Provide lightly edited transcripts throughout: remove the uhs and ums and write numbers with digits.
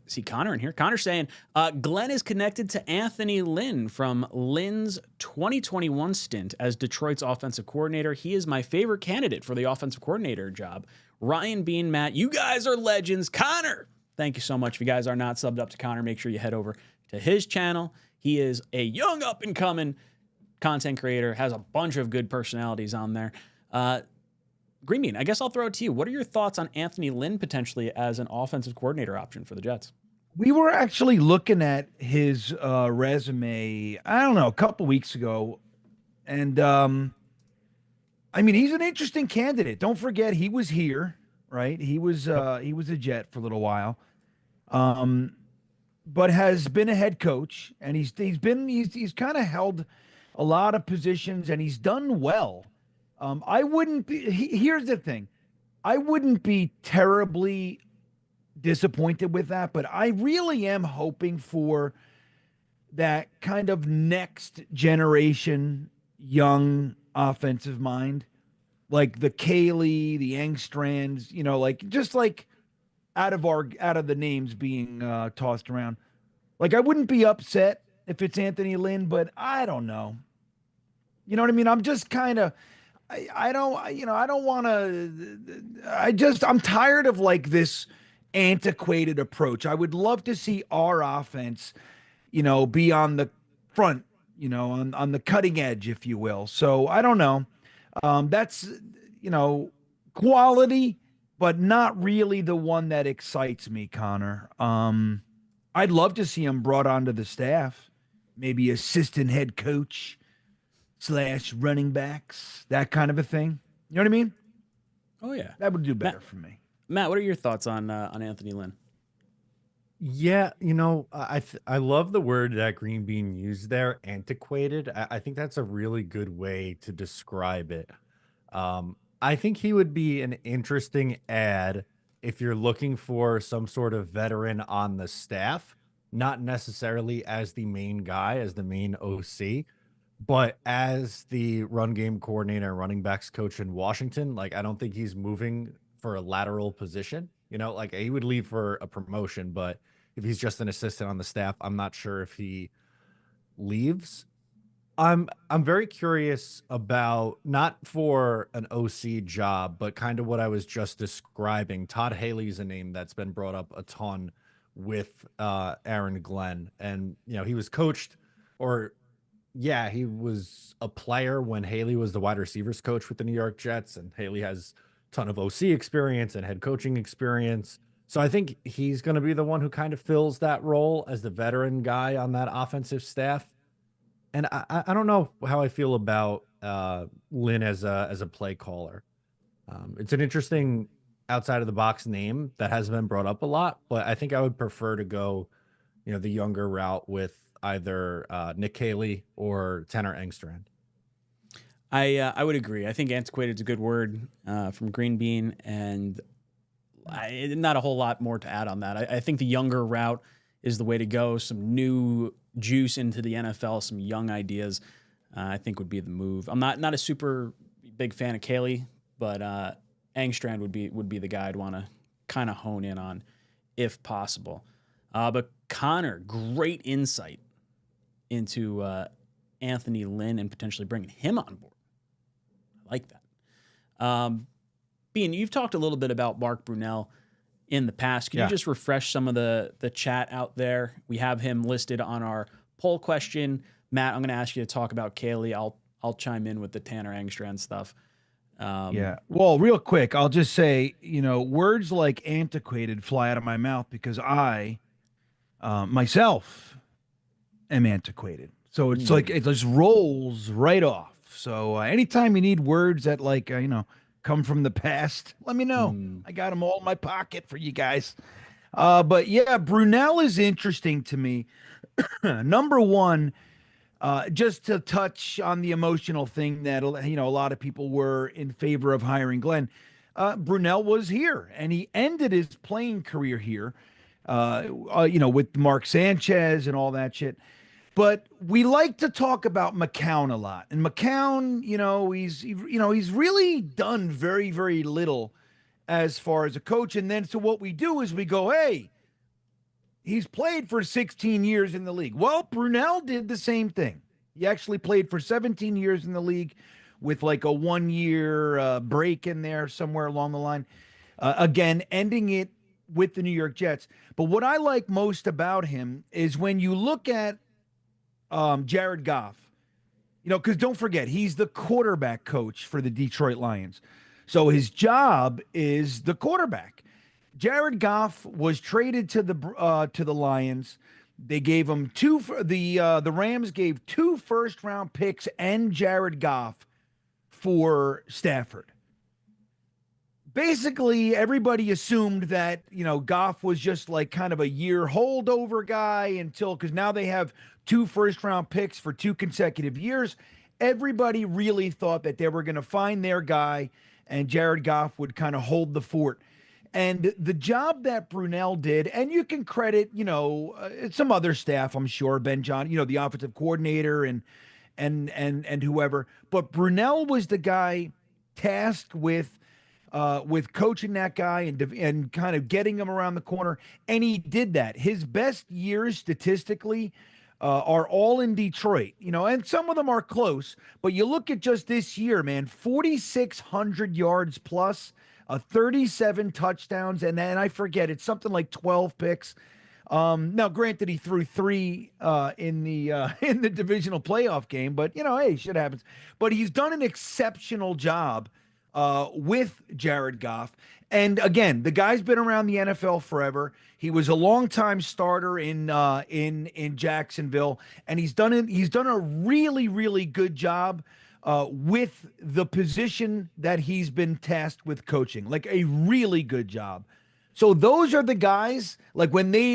See Connor in here. Connor saying, Glenn is connected to Anthony Lynn from Lynn's 2021 stint as Detroit's offensive coordinator. He is my favorite candidate for the offensive coordinator job. Ryan, Bean, Matt, you guys are legends. Connor, thank you so much. If you guys are not subbed up to Connor, make sure you head over to his channel. He is a young up-and-coming content creator, has a bunch of good personalities on there. Green Bean, I guess I'll throw it to you. What are your thoughts on Anthony Lynn potentially as an offensive coordinator option for the Jets? We were actually looking at his resume, I don't know, a couple weeks ago. And I mean, he's an interesting candidate. Don't forget he was here, right? He was a Jet for a little while. But has been a head coach, and he's kind of held a lot of positions, and he's done well. I wouldn't be here's the thing. I wouldn't be terribly disappointed with that, but I really am hoping for that kind of next generation young offensive mind, like the 𝐀𝐮𝐫𝐚, the Engstrands, you know, like just like out of the names being tossed around. Like I wouldn't be upset if it's Anthony Lynn, but I don't know. You know what I mean? I'm just kind of I don't, you know, I don't want to, I'm tired of like this antiquated approach. I would love to see our offense, you know, be on the front, you know, on the cutting edge, if you will. So I don't know. That's, you know, quality, but not really the one that excites me, Connor. I'd love to see him brought onto the staff, maybe assistant head coach / running backs, that kind of a thing. You know what I mean? Oh yeah, that would do better for me. Matt, what are your thoughts on Anthony Lynn? Yeah, you know, I love the word that Green Bean used there, antiquated. I think that's a really good way to describe it. I think he would be an interesting add if you're looking for some sort of veteran on the staff, not necessarily as the main guy, as the main OC, but as the run game coordinator, running backs coach in Washington. Like, I don't think he's moving for a lateral position. You know, like he would leave for a promotion, but if he's just an assistant on the staff, I'm not sure if he leaves. I'm very curious about, not for an OC job, but kind of what I was just describing. Todd Haley's a name that's been brought up a ton with Aaron Glenn. And, you know, he was coached, or yeah, he was a player when Haley was the wide receivers coach with the New York Jets, and Haley has a ton of OC experience and head coaching experience. So I think he's going to be the one who kind of fills that role as the veteran guy on that offensive staff. And I don't know how I feel about Lynn as a play caller. It's an interesting outside of the box name that hasn't been brought up a lot, but I think I would prefer to go, you know, the younger route with either Nick 𝐀𝐮 or Tanner Engstrand. I would agree. I think antiquated is a good word from Green Bean, and not a whole lot more to add on that. I think the younger route is the way to go. Some new juice into the NFL, some young ideas, I think would be the move. I'm not a super big fan of 𝐀𝐮, but Engstrand would be the guy I'd want to kind of hone in on if possible. But Connor, great insight into Anthony Lynn and potentially bringing him on board. I like that. Bean, you've talked a little bit about Mark Brunell in the past. Can you just refresh some of the chat out there? We have him listed on our poll question. Matt, I'm going to ask you to talk about 𝐀𝐮. I'll chime in with the Tanner Engstrand stuff. Well, real quick, I'll just say, you know, words like antiquated fly out of my mouth because I myself am antiquated. So it's like it just rolls right off. So anytime you need words that like you know, come from the past, let me know. I got them all in my pocket for you guys. But yeah, Brunell is interesting to me. Number one, just to touch on the emotional thing that, you know, a lot of people were in favor of hiring Glenn. Brunell was here, and he ended his playing career here, you know, with Mark Sanchez and all that shit. But we like to talk about McCown a lot, and McCown, you know, he's really done very, very little as far as a coach. And then so what we do is we go, hey, he's played for 16 years in the league. Well, Brunell did the same thing. He actually played for 17 years in the league with like a 1-year break in there somewhere along the line. Again, ending it with the New York Jets. But what I like most about him is when you look at Jared Goff, because don't forget, he's the quarterback coach for the Detroit Lions. So his job is the quarterback. Jared Goff was traded to the Lions. They gave him the Rams gave 2 first-round picks and Jared Goff for Stafford. Basically, everybody assumed that, Goff was just like kind of a year holdover guy because now they have 2 first-round picks for 2 consecutive years. Everybody really thought that they were going to find their guy and Jared Goff would kind of hold the fort. And the job that Brunell did, and you can credit, some other staff, I'm sure, Ben John, the offensive coordinator and whoever, but Brunell was the guy tasked with coaching that guy and kind of getting him around the corner, and he did that. His best years statistically are all in Detroit, and some of them are close, but you look at just this year, man, 4,600 yards plus, 37 touchdowns, and then I forget, it's something like 12 picks. Now, granted, he threw 3 in the divisional playoff game, but hey, shit happens. But he's done an exceptional job with Jared Goff, and again, the guy's been around the NFL forever. He was a longtime starter in Jacksonville, and he's done a really, really good job with the position that he's been tasked with coaching, like a really good job. So those are the guys, like when they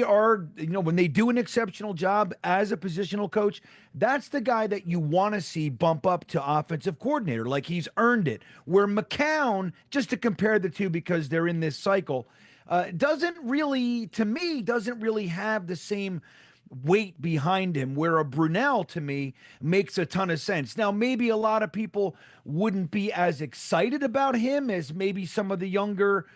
do an exceptional job as a positional coach, that's the guy that you want to see bump up to offensive coordinator, like he's earned it. Where McCown, just to compare the two because they're in this cycle, doesn't really have the same weight behind him, where a Brunell, to me, makes a ton of sense. Now, maybe a lot of people wouldn't be as excited about him as maybe some of the younger,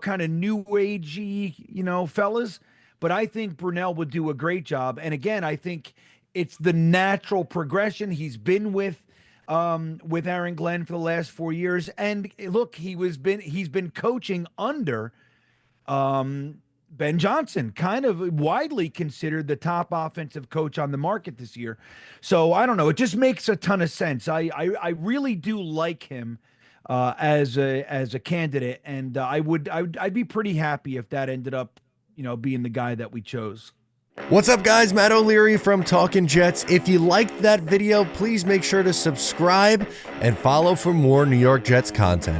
kind of new agey, fellas, but I think Brunell would do a great job. And again, I think it's the natural progression. He's been with Aaron Glenn for the last 4 years, and look, he's been coaching under Ben Johnson, kind of widely considered the top offensive coach on the market this year. So I don't know. It just makes a ton of sense. I really do like him as a candidate, and I'd be pretty happy if that ended up, being the guy that we chose. What's up, guys? Matt O'Leary from Talkin' Jets. If you liked that video, please make sure to subscribe and follow for more New York Jets content.